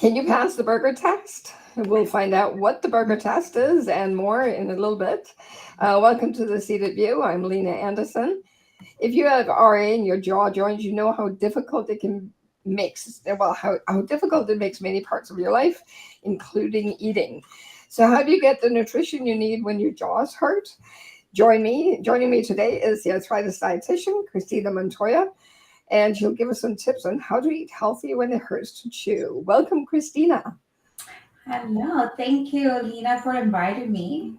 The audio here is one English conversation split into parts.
Can you pass the burger test? We'll find out what the burger test is and more in a little bit. Welcome to the Seated View. I'm Lena Anderson. If you have RA in your jaw joints, you know how difficult it can makes how difficult it makes many parts of your life, including eating. So how do you get the nutrition you need when your jaws hurt? Joining me today is the arthritis dietitian, Christina Montoya, and she'll give us some tips on how to eat healthy when it hurts to chew. Welcome, Christina. Hello, thank you, Lena, for inviting me.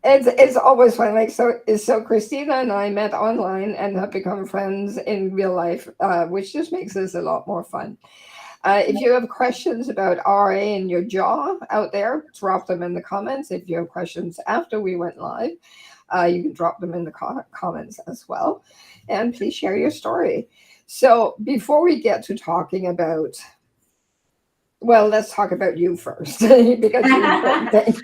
It's always fun. So Christina and I met online and have become friends in real life, which just makes this a lot more fun. If you have questions about RA in your jaw out there, drop them in the comments. If you have questions after we went live, you can drop them in the comments as well. And please share your story. So before we get to talking about, well, let's talk about you first because you're important thing.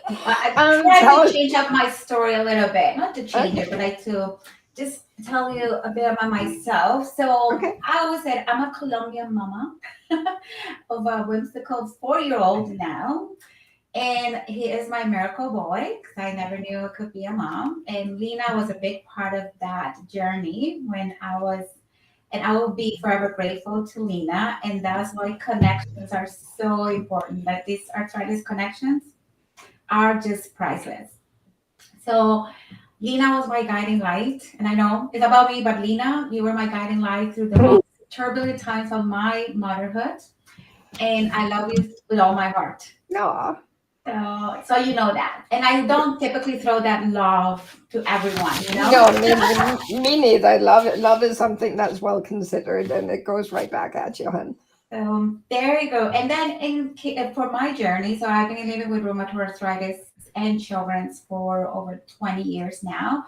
I tried to change up my story a little bit, not to change it, but like to just tell you a bit about myself. So I always said I'm a Colombian mama of a whimsical 4-year-old now. And he is my miracle boy because I never knew I could be a mom. And Lena was a big part of that journey when I was, and I will be forever grateful to Lena. And that's why connections are so important. Like these arthritis connections are just priceless. So Lena was my guiding light. And I know it's about me, but Lena, you were my guiding light through the most turbulent times of my motherhood. And I love you with all my heart. No. So you know that. And I don't typically throw that love to everyone, you know? No, me neither. I love it. Love is something that's well considered and it goes right back at you, hun. There you go. And then for my journey, so I've been living with rheumatoid arthritis and Sjogren's for over 20 years now.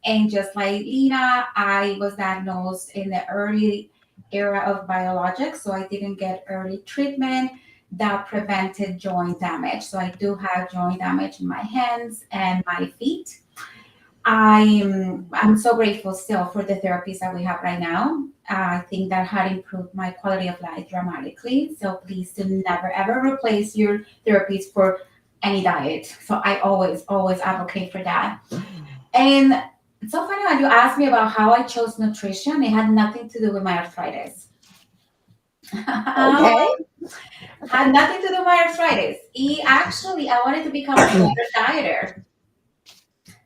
And just like Lena, I was diagnosed in the early era of biologics, so I didn't get early treatment that prevented joint damage. So I do have joint damage in my hands and my feet. I'm so grateful still for the therapies that we have right now. I think that had improved my quality of life dramatically. So please do never ever replace your therapies for any diet. So I always advocate for that. And it's so funny when you asked me about how I chose nutrition. It had nothing to do with my arthritis. Okay. Had nothing to do with my arthritis. I wanted to become a better dieter.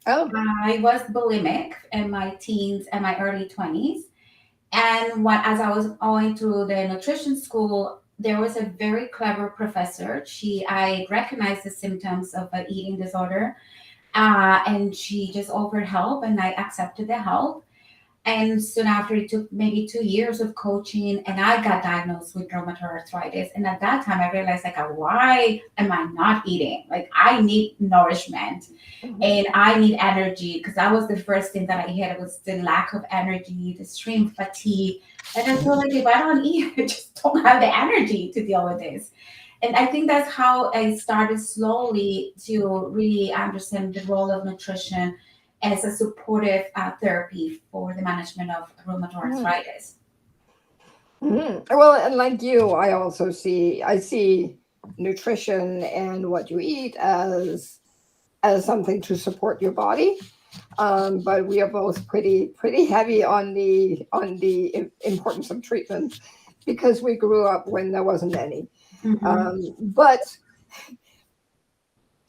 Oh. I was bulimic in my teens and my early 20s. And as I was going to the nutrition school, there was a very clever professor. I recognized the symptoms of an eating disorder, and she just offered help, and I accepted the help. And soon after, it took maybe 2 years of coaching, and I got diagnosed with rheumatoid arthritis. And at that time, I realized, like, why am I not eating? Like, I need nourishment, and I need energy, because that was the first thing that I had was the lack of energy, the extreme fatigue. And I feel like if I don't eat, I just don't have the energy to deal with this. And I think that's how I started slowly to really understand the role of nutrition as a supportive therapy for the management of rheumatoid arthritis. Well, and like you, I see nutrition and what you eat as something to support your body. But we are both pretty heavy on the importance of treatment because we grew up when there wasn't any. But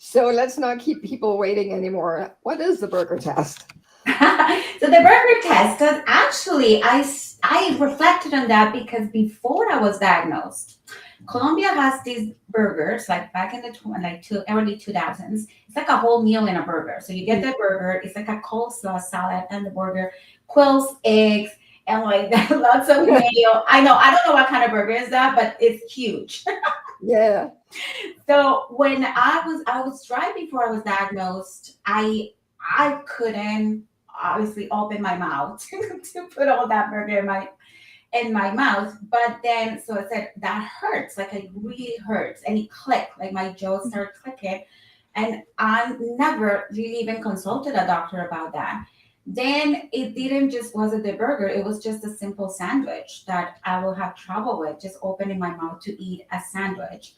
so let's not keep people waiting anymore. What is the burger test? So the burger test, because actually I reflected on that because before I was diagnosed, Colombia has these burgers like back in the early 2000s. It's like a whole meal in a burger. So you get the burger, it's like a coleslaw salad and the burger, quills, eggs, and like lots of mayo. I don't know what kind of burger is that, but it's huge. Yeah. So when I was right before I was diagnosed, I couldn't obviously open my mouth to put all that burger in my mouth. But then so I said that hurts, like it really hurts, and it clicked, like my jaw started clicking, and I never really even consulted a doctor about that. Then it didn't just wasn't the burger, it was just a simple sandwich that I will have trouble with, just opening my mouth to eat a sandwich.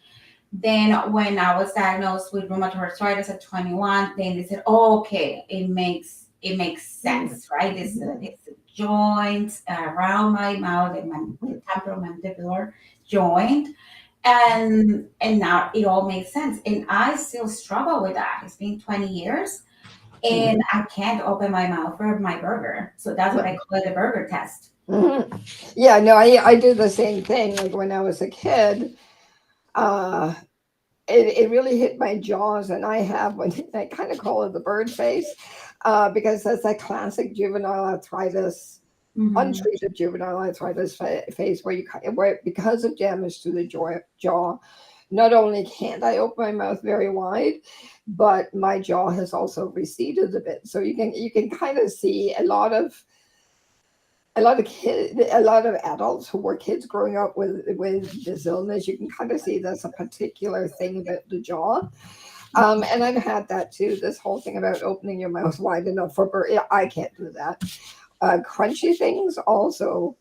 Then when I was diagnosed with rheumatoid arthritis at 21, then they said, oh, okay, it makes sense, right? It's a joint around my mouth and the temporomandibular joint. And now it all makes sense. And I still struggle with that. It's been 20 years and I can't open my mouth for my burger. So that's what I call it, a burger test. Yeah, no, I do the same thing. Like when I was a kid, uh, it really hit my jaws, and I have what I kind of call it the bird face, because that's that classic juvenile arthritis, Hmm. untreated juvenile arthritis phase where where because of damage to the jaw, not only can't I open my mouth very wide, but my jaw has also receded a bit. So you can kind of see a lot of adults who were kids growing up with this illness. You can kind of see there's a particular thing about the jaw. And I've had that too. This whole thing about opening your mouth wide enough for yeah, I can't do that. Crunchy things also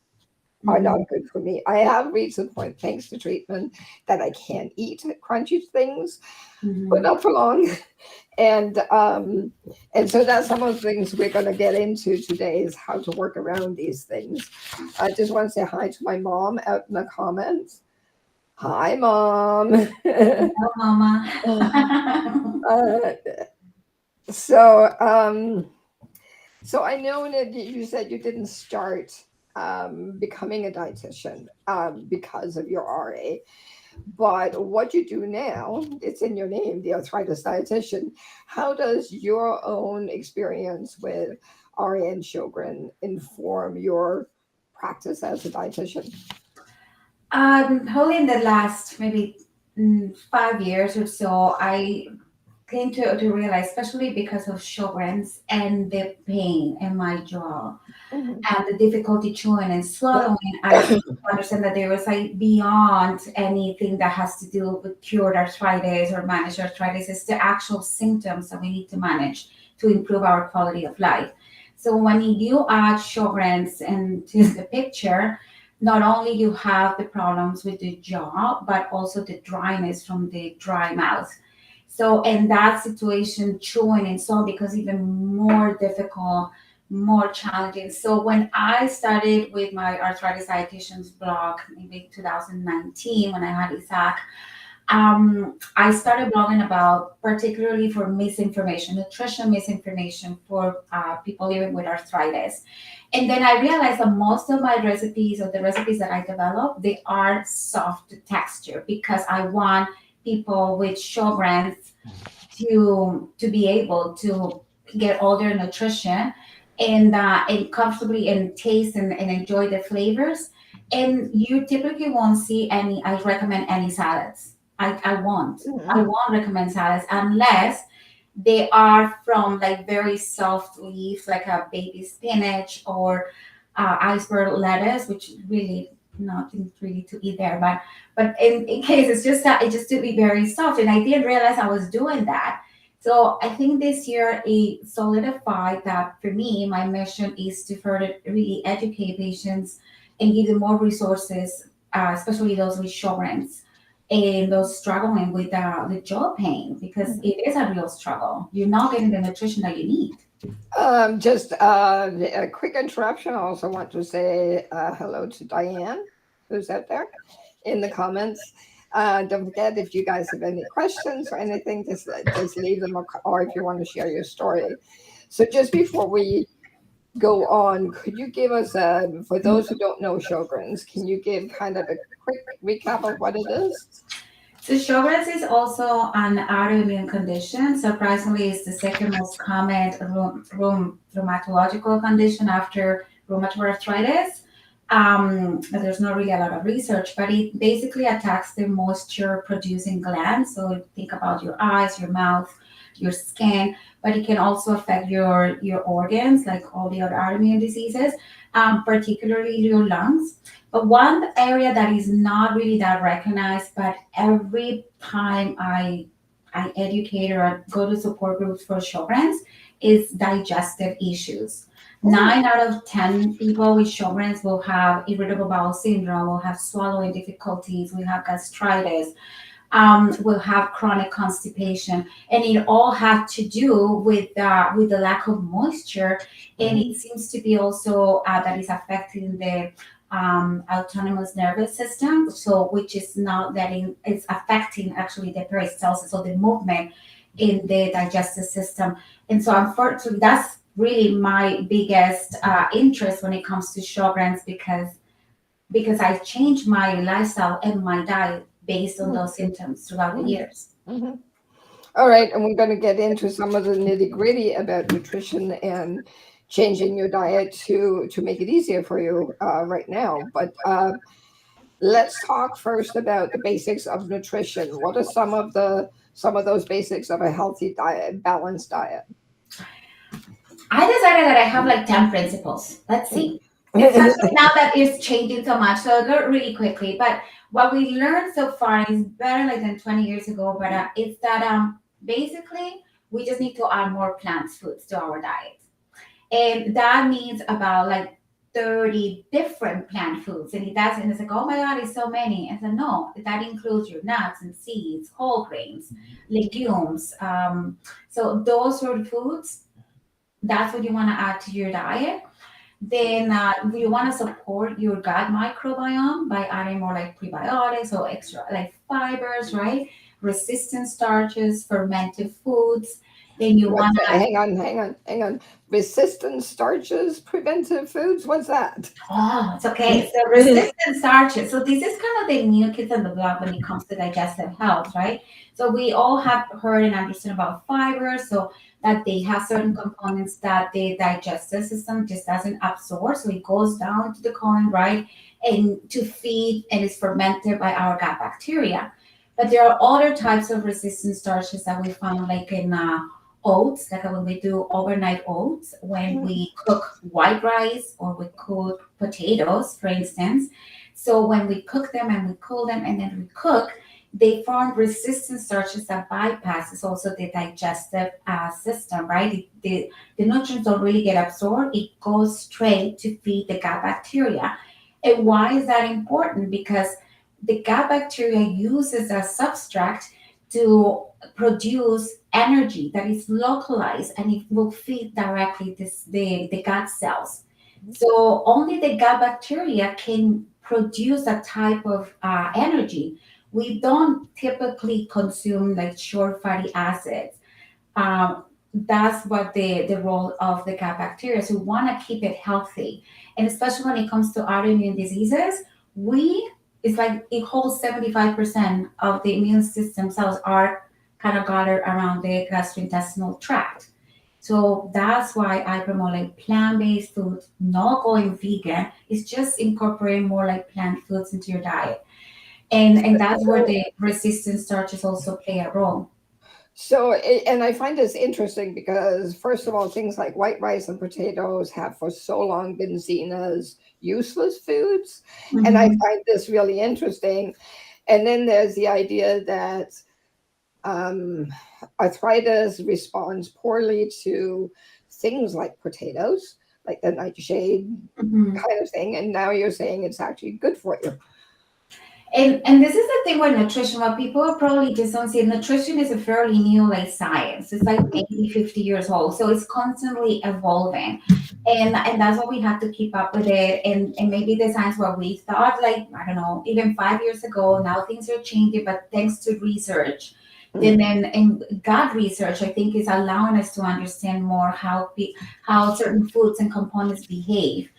are not Hmm. good for me. I have reached the point, thanks to treatment, that I can eat crunchy things, but Hmm. not for long. And so that's some of the things we're going to get into today is how to work around these things. I just want to say hi to my mom out in the comments. Hi, mom. Hello, mama. uh, so so I know that you said you didn't start becoming a dietitian because of your RA. But what you do now, it's in your name, the arthritis dietitian. How does your own experience with RA and Sjogren inform your practice as a dietitian? Probably in the last maybe 5 years or so, I came to realize, especially because of Sjogren's and the pain in my jaw Mhm. and the difficulty chewing and swallowing, I came to understand that there was like beyond anything that has to do with cured arthritis or managed arthritis. It's the actual symptoms that we need to manage to improve our quality of life. So when you add Sjogren's into the picture, not only you have the problems with the jaw, but also the dryness from the dry mouth. So in that situation, chewing and so becomes even more difficult, more challenging. So when I started with my arthritis dietitian's blog, maybe 2019, when I had Isaac, I started blogging about particularly for misinformation, nutrition misinformation for people living with arthritis. And then I realized that most of my recipes or the recipes that I develop, they are soft texture because I want people with Sjogren's to be able to get all their nutrition and comfortably and taste and enjoy the flavors. And you typically won't see any. I recommend any salads. I won't. I Mhm. won't recommend salads unless they are from like very soft leaves, like a baby spinach or iceberg lettuce, which really nothing really to eat there. But in case it's just that it just to be very soft, and I didn't realize I was doing that. So I think this year it solidified that for me, my mission is to further really educate patients and give them more resources, especially those with Sjogren's and those struggling with the jaw pain because it is a real struggle. You're not getting the nutrition that you need. Just a quick interruption. I also want to say hello to Diane, who's out there in the comments. Don't forget, if you guys have any questions or anything, just leave them, or if you want to share your story. So just before we go on, could you give us, for those who don't know Sjogren's, can you give kind of a quick recap of what it is? So Sjogren's is also an autoimmune condition. Surprisingly, it's the second most common rheumatological condition after rheumatoid arthritis. There's not really a lot of research, but it basically attacks the moisture producing glands. So think about your eyes, your mouth, your skin, but it can also affect your organs, like all the other autoimmune diseases, particularly your lungs. But one area that is not really that recognized, but every time I educate or go to support groups for Sjogren's is digestive issues. Oh. 9 out of 10 people with Sjogren's will have irritable bowel syndrome, will have swallowing difficulties, will have gastritis, will have chronic constipation, and it all had to do with the lack of moisture. And Mhm. it seems to be also that is affecting the autonomous nervous system, so which is not letting it's affecting actually the peristalsis or the movement in the digestive system. And so unfortunately, that's really my biggest interest when it comes to Sjogren's, because I changed my lifestyle and my diet based on those symptoms throughout the Mhm. years. Mhm. All right, and we're going to get into some of the nitty gritty about nutrition and changing your diet to make it easier for you right now. But let's talk first about the basics of nutrition. What are some of those basics of a healthy diet, balanced diet? I decided that I have like 10 principles. Let's Mm. see. Especially now that it's changing so much. So I'll go really quickly. But what we learned so far is better like than 20 years ago, but it's that basically we just need to add more plant foods to our diet. And that means about like 30 different plant foods. And it does, and it's like, oh my God, it's so many. And so no, that includes your nuts and seeds, whole grains, legumes. So those sort of foods, that's what you want to add to your diet. Then you want to support your gut microbiome by adding more like prebiotics or extra like fibers, right? Resistant starches, fermented foods. Then you What's want that? to add, Hang on. Resistant starches, preventive foods. What's that? oh, it's okay. So resistant starches. So this is kind of the new kids on the block when it comes to digestive health, right? So we all have heard and understand about fibers. So that they have certain components that the digestive system just doesn't absorb. So it goes down to the colon, right? And to feed and is fermented by our gut bacteria. But there are other types of resistant starches that we found like in oats, like when we do overnight oats, when we cook white rice or we cook potatoes, for instance. So when we cook them and we cool them and then we cook, they form resistant starches that bypasses also the digestive system, right? The nutrients don't really get absorbed. It goes straight to feed the gut bacteria. And why is that important? Because the gut bacteria uses a substrate to produce energy that is localized and it will feed directly the gut cells. So only the gut bacteria can produce that type of energy. We don't typically consume like short fatty acids. That's what the role of the gut bacteria. So we want to keep it healthy. And especially when it comes to autoimmune diseases, we it's like it holds 75% of the immune system cells are kind of gathered around the gastrointestinal tract. So that's why I promote like plant-based foods, not going vegan. It's just incorporating more like plant foods into your diet. And that's where So, the resistant starches also play a role. and I find this interesting because, first of all, things like white rice and potatoes have for so long been seen as useless foods. And I Mhm. find this really interesting. And then there's the idea that um, arthritis responds poorly to things like potatoes, like the nightshade Mhm. kind of thing. And now you're saying it's actually good for you. And this is the thing with nutrition. What people probably just don't see, nutrition is a fairly new like science. It's like maybe 50 years old. So it's constantly evolving. And that's why we have to keep up with it. And maybe the science what we thought, like, I don't know, even 5 years ago, now things are changing, but thanks to research. Then and gut research, I think, is allowing us to understand more how certain foods and components behave.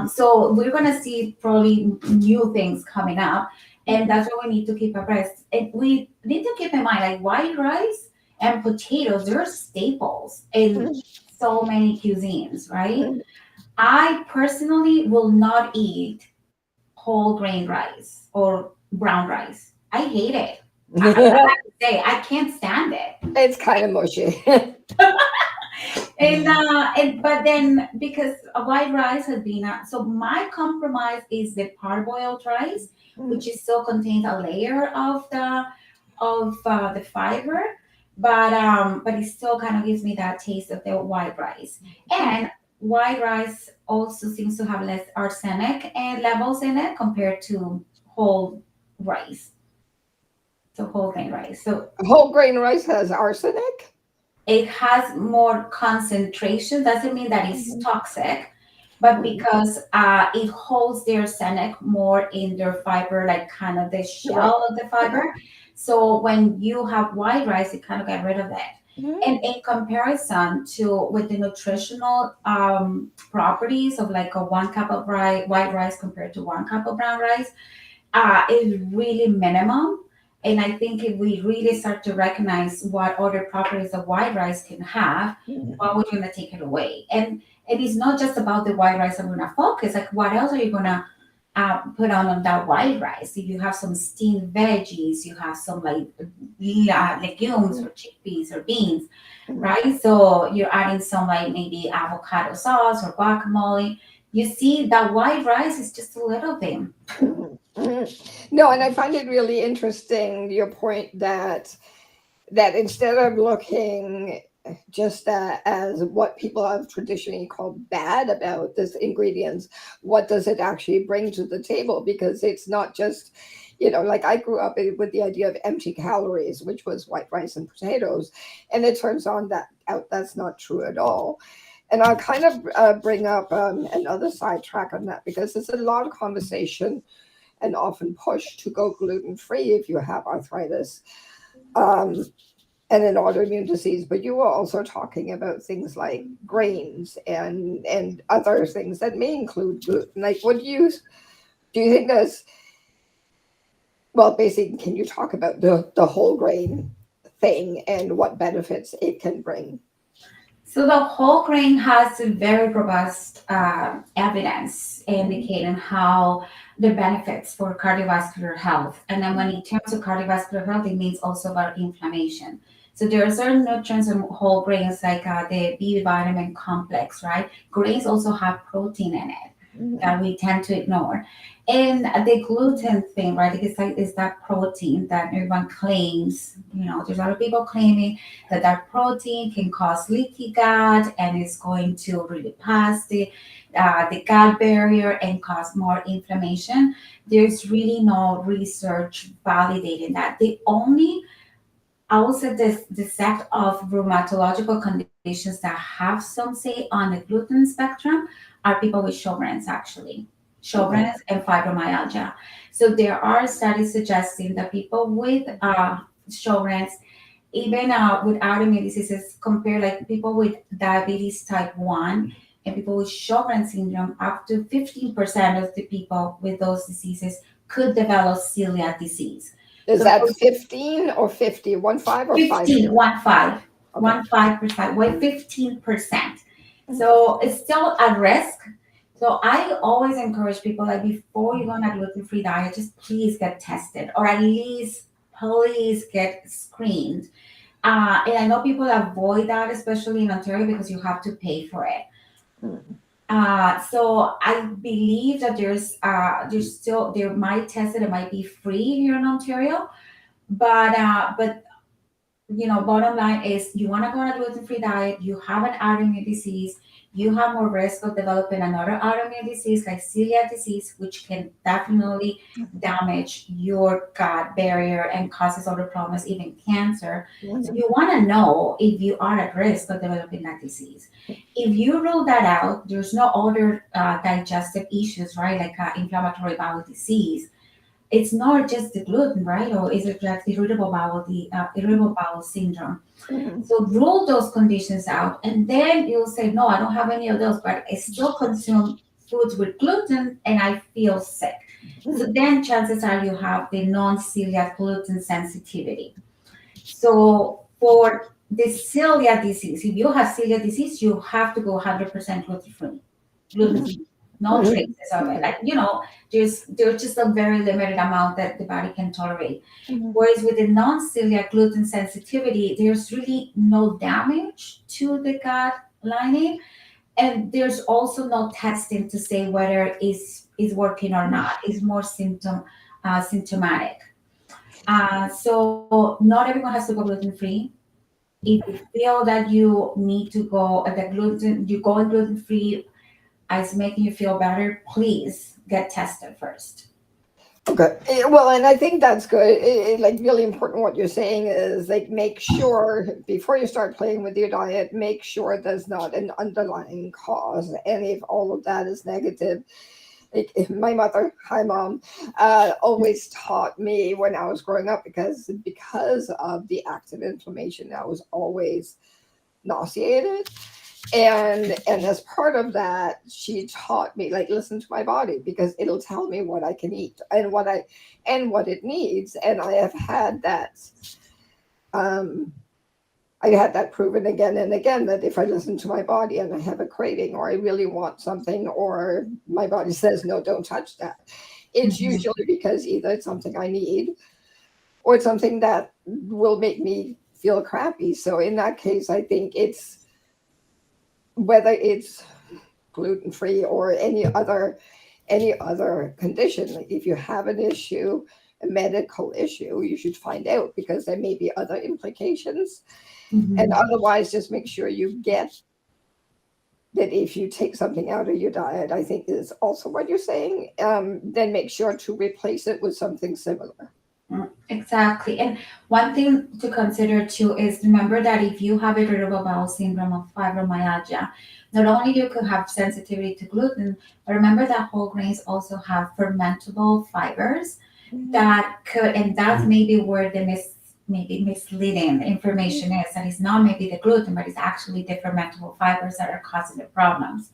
So we're gonna see probably new things coming up, and that's why we need to keep abreast. And we need to keep in mind, like white rice and potatoes, they're staples in so many cuisines, right? I personally will not eat whole grain rice or brown rice. I hate it. I have to say, I can't stand it. It's kind of mushy. And but then because white rice has been so my compromise is the parboiled rice, which is still contains a layer of the fiber, but it still kind of gives me that taste of the white rice. And white rice also seems to have less arsenic and levels in it compared to whole rice, so whole grain rice. So Whole grain rice has arsenic? it has more concentration. Doesn't mean that it's Mhm. toxic, but Mhm. because it holds the arsenic more in their fiber, like kind of the Right. shell of the Yeah. fiber. So when you have white rice, it kind of get rid of it. And Mhm. in comparison to with the nutritional properties of like a 1 cup of white rice compared to 1 cup of brown rice, is really minimum. And I think if we really start to recognize what other properties the white rice can have, Mhm. why would you gonna take it away? And it's not just about the white rice I'm gonna focus. Like what else are you gonna put on that white rice? If you have some steamed veggies, you have some like legumes or chickpeas or beans, Mhm. right? So you're adding some like maybe avocado sauce or guacamole. You see that white rice is just a little bit. Mhm. Mhm. No, and I find it really interesting your point that instead of looking just as what people have traditionally called bad about this ingredients, what does it actually bring to the table? Because it's not just, like I grew up with the idea of empty calories, which was white rice and potatoes, and it turns on that out that's not true at all. And I'll kind of bring up another sidetrack on that because there's a lot of conversation and often push to go gluten free if you have arthritis. Um, and an autoimmune disease, but you were also talking about things like grains and other things that may include gluten. Like, what do you think there's well, basically, can you talk about the whole grain thing and what benefits it can bring? So the whole grain has a very robust evidence Mhm. indicating how the benefits for cardiovascular health. And then when it comes to cardiovascular health, it means also about inflammation. So there are certain nutrients in whole grains like the B vitamin complex, right? Grains also have protein in it Mhm. that we tend to ignore. And the gluten thing, right? It's like is that protein that everyone claims. There's a lot of people claiming that protein can cause leaky gut and is going to really pass the gut barrier and cause more inflammation. There's really no research validating that. The only I will say the set of rheumatological conditions that have some say on the gluten spectrum are people with Sjogren's actually. Mhm. Sjogren's and fibromyalgia. So there are studies suggesting that people with Sjogren's, even with autoimmune diseases, compare like people with diabetes type 1 and people with Sjogren's syndrome, up to 15% of the people with those diseases could develop celiac disease. Is So that 15 or 50? 1 5 or 15, 50? 1 5, Okay. 1 5%, why 15%? Mhm. So it's still a risk. So I always encourage people like before you go on a gluten-free diet, just please get tested or at least please get screened. And I know people avoid that, especially in Ontario, because you have to pay for it. Mhm. So I believe that there's still there might test it. It might be free here in Ontario, but bottom line is you want to go on a gluten-free diet, you have an autoimmune disease, you have more risk of developing another autoimmune disease like celiac disease, which can definitely damage your gut barrier and causes other problems, even cancer. So Mhm. you want to know if you are at risk of developing that disease. If you rule that out, there's no other digestive issues, right? Like inflammatory bowel disease, it's not just the gluten, right? Or is it like irritable bowel syndrome? Mhm. So rule those conditions out, and then you'll say, no, I don't have any of those, but I still consume foods with gluten, and I feel sick. So Mhm. then chances are you have the non-celiac gluten sensitivity. So for the celiac disease, if you have celiac disease, you have to go 100% gluten free. Gluten free, no Mhm. traces of it. Like there's just a very limited amount that the body can tolerate. Mhm. Whereas with the non-celiac gluten sensitivity, there's really no damage to the gut lining, and there's also no testing to say whether is working or not. It's more symptomatic. So not everyone has to go gluten free. If you feel that you need to go the gluten, you going gluten free, is making you feel better, please get tested first. Okay. Well, and I think that's good. Like really important. What you're saying is like make sure before you start playing with your diet, make sure there's not an underlying cause, and if all of that is negative. Like my mother, hi mom, always taught me when I was growing up because of the active inflammation, I was always nauseated, and as part of that she taught me like listen to my body because it'll tell me what I can eat and what it needs, and I have had that um I had that proven again and again that if I listen to my body and I have a craving or I really want something or my body says no, don't touch that, it's Mhm. usually because either it's something I need or it's something that will make me feel crappy. So in that case I think it's whether it's gluten free or any other condition. Like if you have an issue, a medical issue, you should find out because there may be other implications. And Mhm. otherwise, just make sure you get that if you take something out of your diet, I think is also what you're saying, then make sure to replace it with something similar. Exactly. And one thing to consider too is remember that if you have irritable bowel syndrome or fibromyalgia, not only you could have sensitivity to gluten, but remember that whole grains also have fermentable fibers that could, and that's maybe where the maybe misleading information is that it's not maybe the gluten, but it's actually the fermentable fibers that are causing the problems.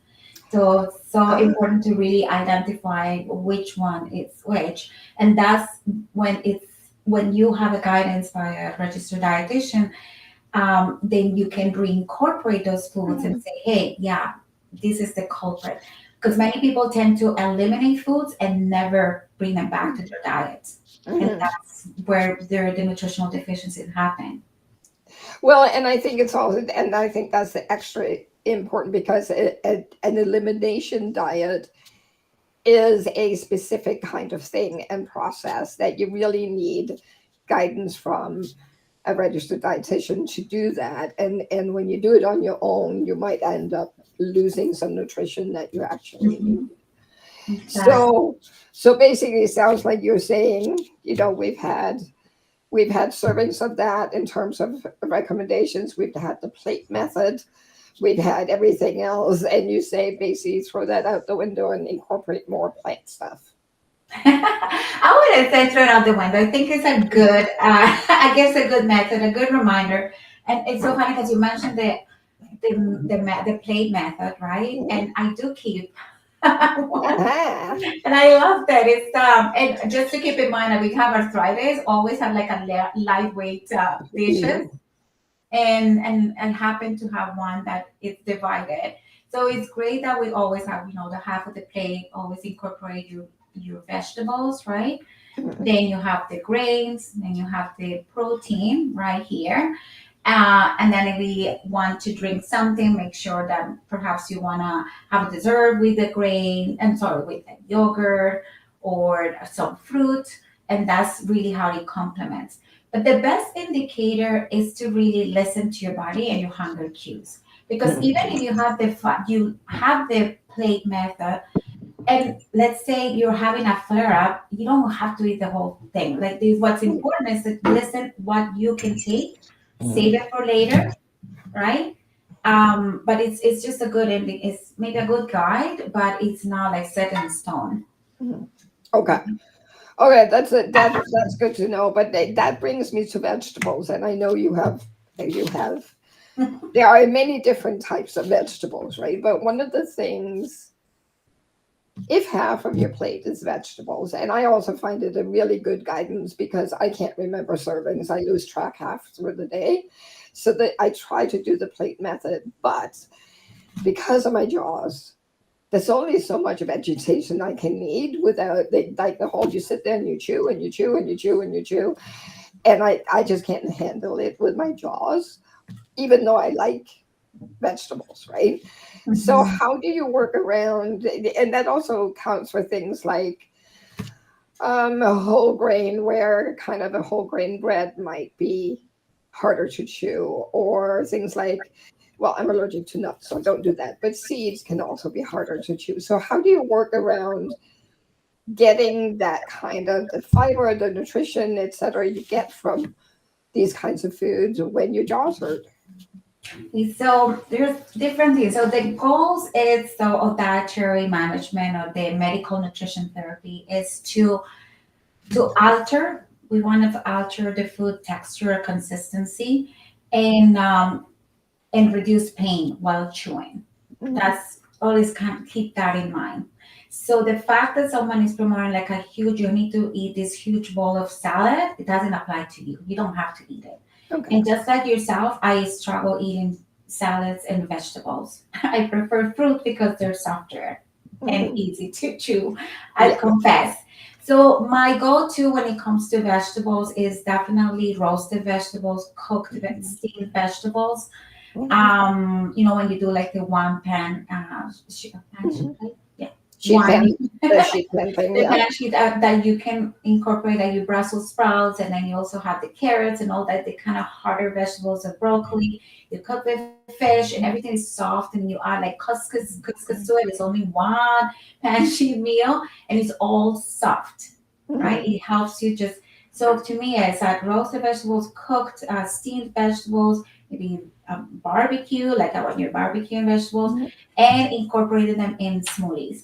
So it's so Uh, important to really identify which one is which. And that's when you have a guidance by a registered dietitian, then you can reincorporate those foods and say, hey, yeah, this is the culprit. Because many people tend to eliminate foods and never bring them back to their diet. And mhm. that's where the nutritional deficiencies happen. Well, and I think it's all, and I think that's the extra important because an elimination diet is a specific kind of thing and process that you really need guidance from a registered dietitian to do that. And when you do it on your own, you might end up losing some nutrition that you actually need. Mhm. Exactly. So basically it sounds like you're saying, we've had servings of that in terms of recommendations. We've had the plate method. We've had everything else. And you say basically throw that out the window and incorporate more plant stuff. I wouldn't say throw it out the window. I think it's a good, I guess, a good method, a good reminder. And it's so funny because you mentioned the plate method, right? Mhm. And I do keep one, Ah, and I love that. It's and just to keep in mind that we have arthritis, always have like a lightweight dishes, mhm, and happen to have one that is divided. So it's great that we always have, the half of the plate always incorporate your vegetables, right? mhm, Then you have the grains, then you have the protein right here. And then if we want to drink something, make sure that perhaps you want to have a dessert with the grain, and sorry, with the yogurt or some fruit. And that's really how it complements. But the best indicator is to really listen to your body and your hunger cues. Because even mhm, if you have the plate method, and let's say you're having a flare up, you don't have to eat the whole thing. Like what's important is to listen what you can take, save it for later, right? But it's just a good ending. It's maybe a good guide, but it's not like set in stone. mhm. Okay. Okay, that's good to know. But that brings me to vegetables, and I know you have there are many different types of vegetables, right? But one of the things, if half of your plate is vegetables, and I also find it a really good guidance because I can't remember servings, I lose track half through the day, so that I try to do the plate method, but because of my jaws. There's only so much vegetation I can eat without like the whole you sit there and you chew and you chew and you chew and you chew. And I just can't handle it with my jaws, even though I like vegetables, right? So Mhm. how do you work around, and that also counts for things like a whole grain, where kind of a whole grain bread might be. harder to chew, or things like, well, I'm allergic to nuts, so don't do that. But seeds can also be harder to chew. So how do you work around getting that kind of the fiber, the nutrition, etc. you get from these kinds of foods when your jaw's hurt? So there's different things. So the goals is so of dietary management or the medical nutrition therapy is to alter. We want to alter the food texture, consistency, and um, and reduce pain while chewing. Mhm. That's always kind of keep that in mind. So the fact that someone is promoting like a huge, you need to eat this huge bowl of salad, it doesn't apply to you. You don't have to eat it. Okay. And just like yourself, I struggle eating salads and vegetables. I prefer fruit because they're softer and Mhm. easy to chew, I Yeah. confess. So my go-to when it comes to vegetables is definitely roasted vegetables, Mhm. steamed vegetables. Mhm. When you do like the one pan, pan sheet Mhm. plate, yeah, Sheet one pan, the sheet pan thing. the Yeah. pan sheet that you can incorporate like your Brussels sprouts, and then you also have the carrots and all that, the kind of harder vegetables of broccoli. You cook the fish, and everything is soft, and you add like couscous to it. It's only one pan sheet meal, and it's all soft, right? Mhm. It helps you just. So to me, it's like roasted vegetables, cooked, steamed vegetables, maybe barbecue, like when you're barbecuing vegetables, Mhm. and incorporated them in smoothies.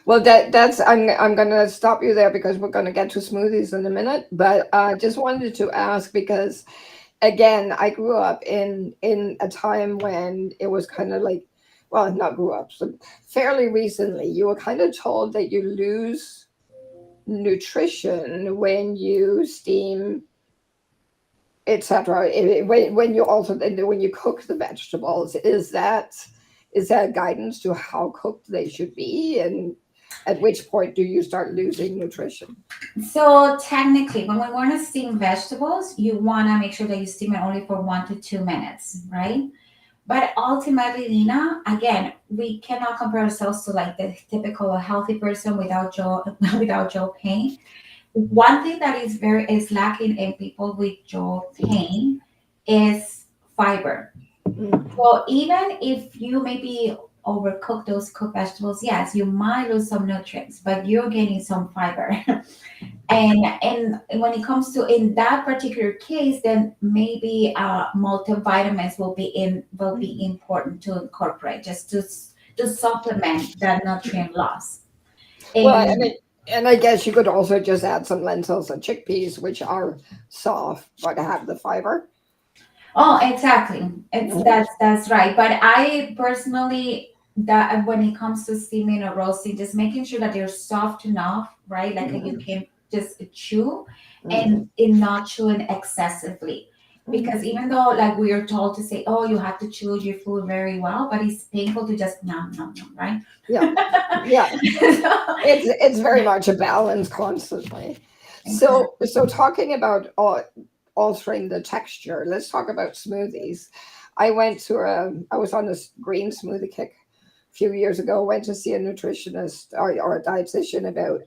Well, that's I'm gonna stop you there because we're gonna get to smoothies in a minute. But I just wanted to ask because again, I grew up in a time when it was kind of like, well, not grew up, so fairly recently, you were kind of told that you lose nutrition when you steam, etc. When you also when you cook the vegetables, is that guidance to how cooked they should be, and at which point do you start losing nutrition? So technically, when we want to steam vegetables, you want to make sure that you steam it only for 1 to 2 minutes, right? But ultimately, Lina, again, we cannot compare ourselves to like the typical healthy person without jaw without jaw pain. One thing that is lacking in people with jaw pain is fiber. Mm. So even if you maybe overcook those cooked vegetables, yes, you might lose some nutrients, but you're getting some fiber. And when it comes to in that particular case, then maybe multivitamins will be Mm. important to incorporate just to supplement that nutrient loss. Well, And and I guess you could also just add some lentils and chickpeas, which are soft but have the fiber. oh, exactly, it's Mhm. that's right. But I personally that when it comes to steaming or roasting, just making sure that they're soft enough, right? Like you Mhm. can just chew Mhm. and in not chewing excessively. Because Mhm. even though like we are told to say, oh, you have to chew your food very well, but it's painful to just nom nom nom, right? Yeah, yeah. So, It's very much a balance constantly. So exactly. talking about altering the texture, let's talk about smoothies. I was on this green smoothie kick a few years ago. Went to see a nutritionist or a dietitian about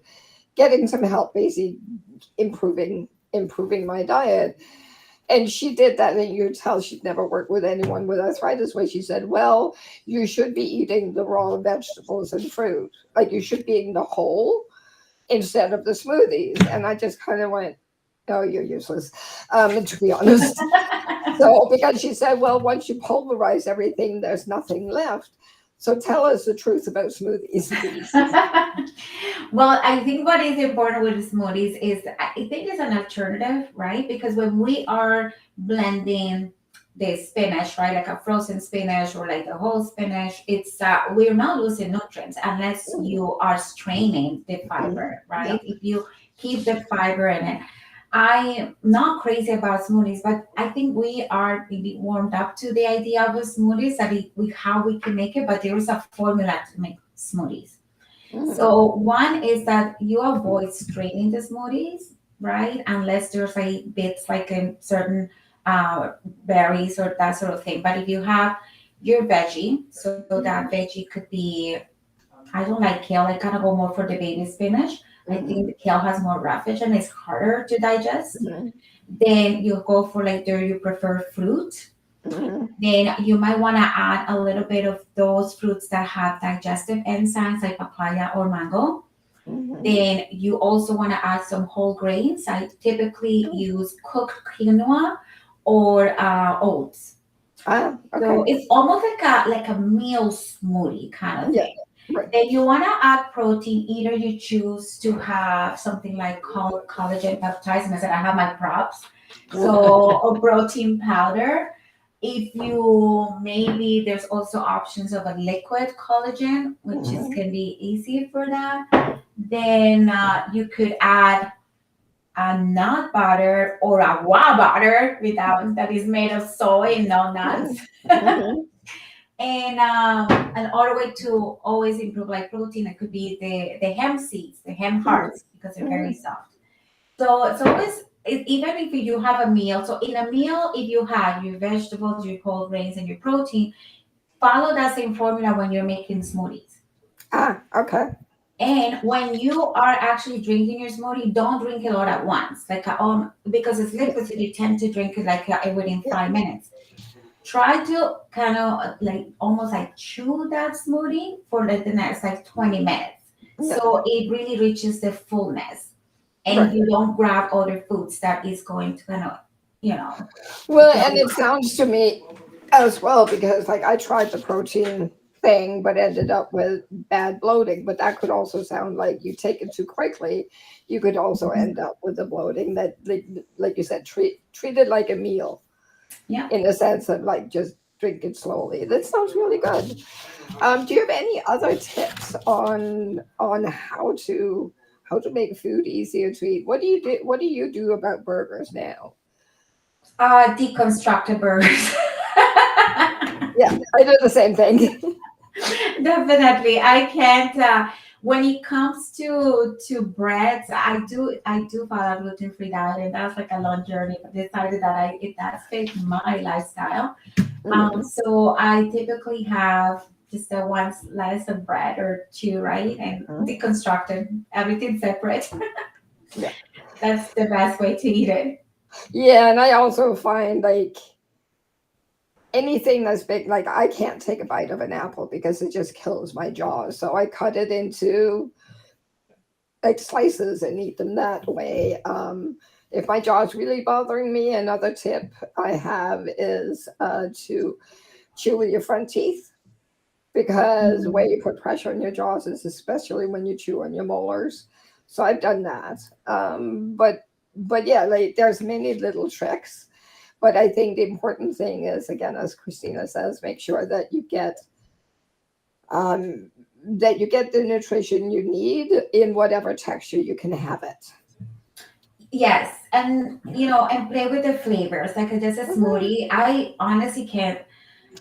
getting some help, basically improving my diet. And she did that, and you tell she'd never worked with anyone with arthritis. Where she said, "Well, you should be eating the raw vegetables and fruit, like you should be eating the whole instead of the smoothies." And I just kind of went, "Oh, you're useless," to be honest. So because she said, "Well, once you pulverize everything, there's nothing left." So tell us the truth about smoothies, please. Well, I think what is important with smoothies is I think it's an alternative, right? Because when we are blending the spinach, right, like a frozen spinach or like the whole spinach, it's we're not losing nutrients unless Mhm. you are straining the Mhm. fiber, Yeah. right? If you keep the fiber in it. I'm not crazy about smoothies, but I think we are maybe warmed up to the idea of a smoothies that how we can make it, but there is a formula to make smoothies. Mhm. So one is that you avoid straining the smoothies, right? Unless there's a bits like in certain uh, berries or that sort of thing. But if you have your veggie, so that Mhm. veggie could be, I don't like kale. I kind of go more for the baby spinach. I think Mhm. the kale has more roughage and it's harder to digest. Mhm. Then you go for like, do you prefer fruit? Mhm. Then you might want to add a little bit of those fruits that have digestive enzymes like papaya or mango. Mhm. Then you also want to add some whole grains. I typically use cooked quinoa or oats. Ah, So okay. it's almost like a meal smoothie kind of Yeah. thing. Right. Then you want to add protein. Either you choose to have something like called collagen peptides. And I said I have my props. So a protein powder. If you maybe there's also options of a liquid collagen, which is Mhm. can be easy for that. Then you could add a nut butter or a raw butter without that is made of soy and no nuts. Mhm. Mhm. And all the way to always improve like protein, it could be the hemp seeds, the hemp Mhm. hearts, because they're very Mhm. soft. So it's always even if you have a meal. So in a meal, if you have your vegetables, your whole grains, and your protein, follow that same formula when you're making smoothies. Ah, okay. And when you are actually drinking your smoothie, don't drink it all at once, like because it's Yeah. liquid, so you tend to drink it like within Yeah. 5 minutes. Try to kind of like almost like chew that smoothie for like the next like 20 minutes, Yeah. so it really reaches the fullness, and Right. you don't grab other foods that is going to kind of, you know, Well, throw and you it off. sounds to me as well because, like, I tried the protein thing, but ended up with bad bloating. But that could also sound like you take it too quickly. You could also Mhm. end up with the bloating that, like you said, treat it like a meal Yeah. in the sense of like just drink it slowly. That sounds really good. Do you have any other tips on how to make food easier to eat? What do you do? What do you do about burgers now? Deconstructed burgers. Yeah, I do the same thing. Definitely, I can't. When it comes to breads, I do follow a gluten free diet, and that's like a long journey. But decided that it does fit my lifestyle. Mhm, So I typically have just a one slice of bread or two, right, and mhm. deconstructed everything separate. Yeah, That's the best way to eat it. yeah, and I also find like anything that's big, like I can't take a bite of an apple because it just kills my jaw. So I cut it into like slices and eat them that way. If my jaw is really bothering me, another tip I have is to chew with your front teeth because the way Mhm. you put pressure on your jaws is especially when you chew on your molars. So I've done that. But yeah, like there's many little tricks. But I think the important thing is again, as Christina says, make sure um, that you get the nutrition you need in whatever texture you can have it. Yes, and and play with the flavors. Like just a Mhm. smoothie. I honestly can't.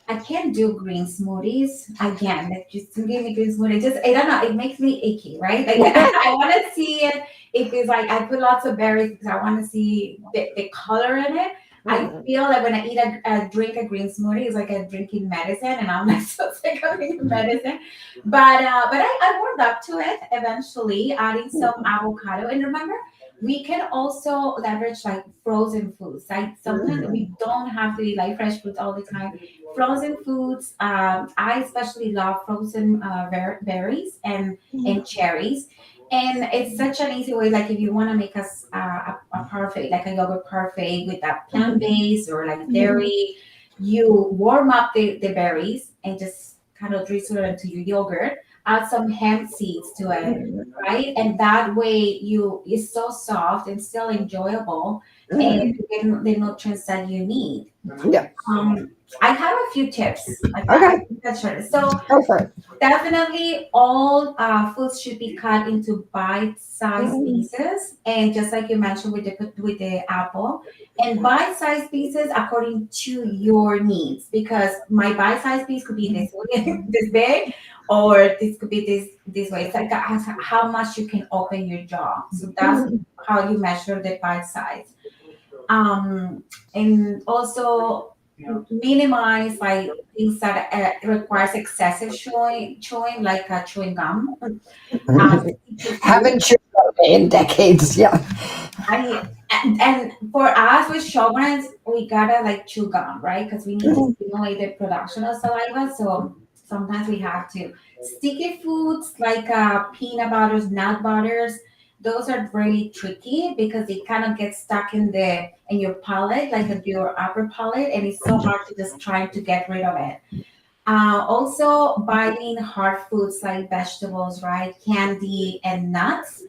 I can't do green smoothies again. Like just give me green smoothie. Just I don't know. It makes me icky, right? Like I want to see it. If it's like I put lots of berries because I want to see the color in it. I Mhm. feel like when I eat a drink a green smoothie, it's like a drinking medicine, and I'm like so sick of drinking medicine. But I warmed up to it eventually, adding some avocado. And remember, we can also leverage like frozen foods. Like sometimes Mhm. we don't have to eat like fresh foods all the time. Frozen foods. I especially love frozen berries and cherries. And it's such an easy way. Like if you want to make us a parfait, like a yogurt parfait with a plant Mhm. base or like Mhm. dairy, you warm up the berries and just kind of drizzle it into your yogurt. Add some hemp seeds to it, Mhm. right? And that way it's so soft and still enjoyable, and Mhm. you get the nutrients that you need. Yeah. um, I have a few tips. Like I Okay. think that's sure. So Go for it. definitely all foods should be cut into bite-sized Mhm. pieces, and just like you mentioned with the apple, and bite-sized pieces according to your needs. Because my bite-sized piece could be this way, this big, or this could be this way. It's like how much you can open your jaw. So that's Mhm. how you measure the bite size. Um, and also minimize like things that requires excessive chewing, like chewing gum. Stick to food. Haven't chewed on it in decades. Yeah. And for us with Sjogren's, we gotta like chew gum, right? Because we need to stimulate the production of saliva. So sometimes we have to. Sticky foods like peanut butters, nut butters, those are really tricky because they kind of get stuck in your palate, like in your upper palate, and it's so hard to just try to get rid of it. Also, biting hard foods like vegetables, right? Candy and nuts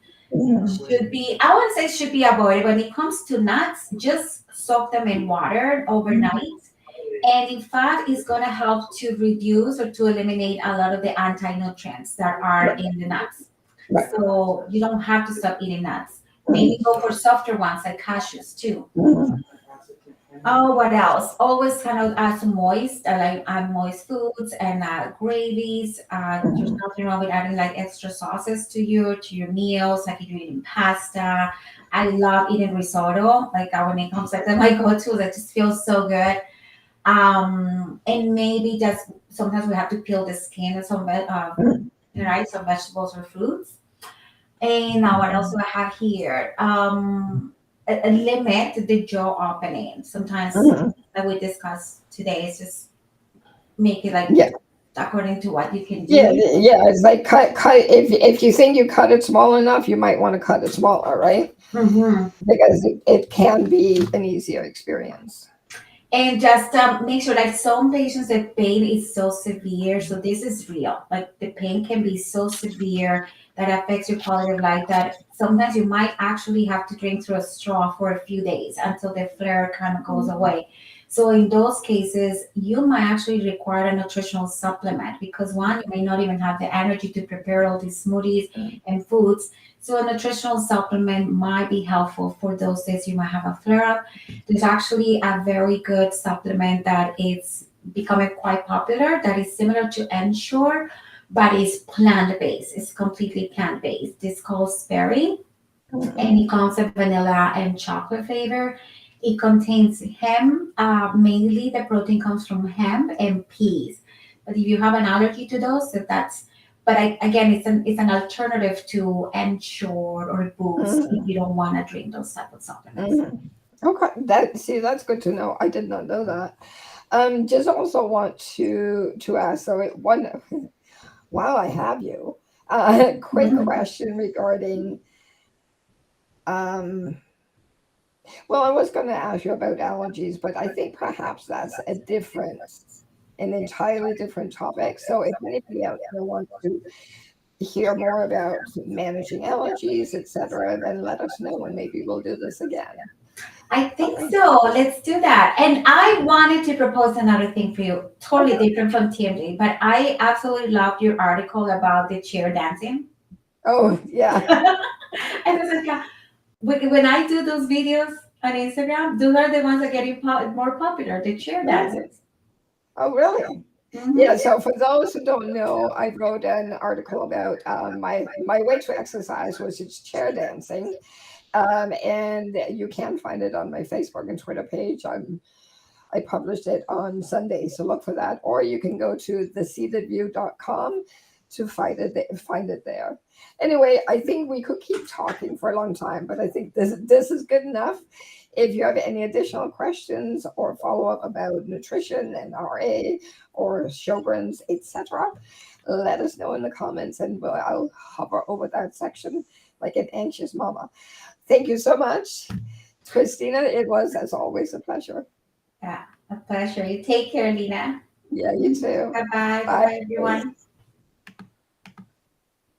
should be, I wouldn't say should be avoided. When it comes to nuts, just soak them in water overnight. And in fact, it's going to help to reduce or to eliminate a lot of the anti-nutrients that are Right. in the nuts. Right. So you don't have to stop eating nuts. Maybe go for softer ones like cashews too. Oh, what else? Always kind of add some moist, like add moist foods and gravies. There's nothing wrong with adding like extra sauces to your meals, like if you're eating pasta. I love eating risotto. Like when it comes like that, my go-to that just feels so good. And maybe just sometimes we have to peel the skin of right, some vegetables or fruits. And now what else do I have here? Limit the jaw opening. Sometimes that we discussed today is just make it like Yeah. according to what you can Yeah, do. yeah, it's like cut. If you think you cut it small enough, you might want to cut it smaller, right? Hmm. Because it can be an easier experience. And just make sure, like some patients, the pain is so severe. So this is real. Like the pain can be so severe that affects your quality of life that sometimes you might actually have to drink through a straw for a few days until the flare kind of goes away. So in those cases, you might actually require a nutritional supplement because one, you may not even have the energy to prepare all these smoothies and foods. So a nutritional supplement might be helpful for those days you might have a flare up. There's actually a very good supplement that is becoming quite popular that is similar to Ensure, but is plant based. It's completely plant based. It's called Sperry, and it comes with vanilla and chocolate flavor. It contains hemp. Mainly, the protein comes from hemp and peas. But if you have an allergy to those, that's. But again, it's an alternative to Ensure or Boost if Mhm. you don't want to drink those type of supplements. Mhm. Okay, that's good to know. I did not know that. Just also want to ask. So one, while I have you, quick question regarding. Um, well, I was going to ask you about allergies, but I think perhaps that's an entirely different topic. So if anybody out there wants to hear more about managing allergies, etc., then let us know and maybe we'll do this again. I All think right. so. Let's do that. And I wanted to propose another thing for you, totally Okay. different from TMJ, but I absolutely loved your article about the chair dancing. Oh, yeah. And it's like, when I do those videos on Instagram, those are the ones that get more popular, the chair Mhm. dances. Oh, really? Hmm. Yeah. So for those who don't know, I wrote an article about my way to exercise, which is chair dancing, and you can find it on my Facebook and Twitter page. I published it on Sunday, so look for that. Or you can go to theseatedview.com to find it there. Anyway, I think we could keep talking for a long time, but I think this is good enough. If you have any additional questions or follow up about nutrition and RA or Sjogren's, etc., let us know in the comments, and I'll hover over that section like an anxious mama. Thank you so much, Christina. It was, as always, a pleasure. Yeah, a pleasure. You take care, Lina. Yeah, you too. Bye bye. Bye Bye. bye, everyone.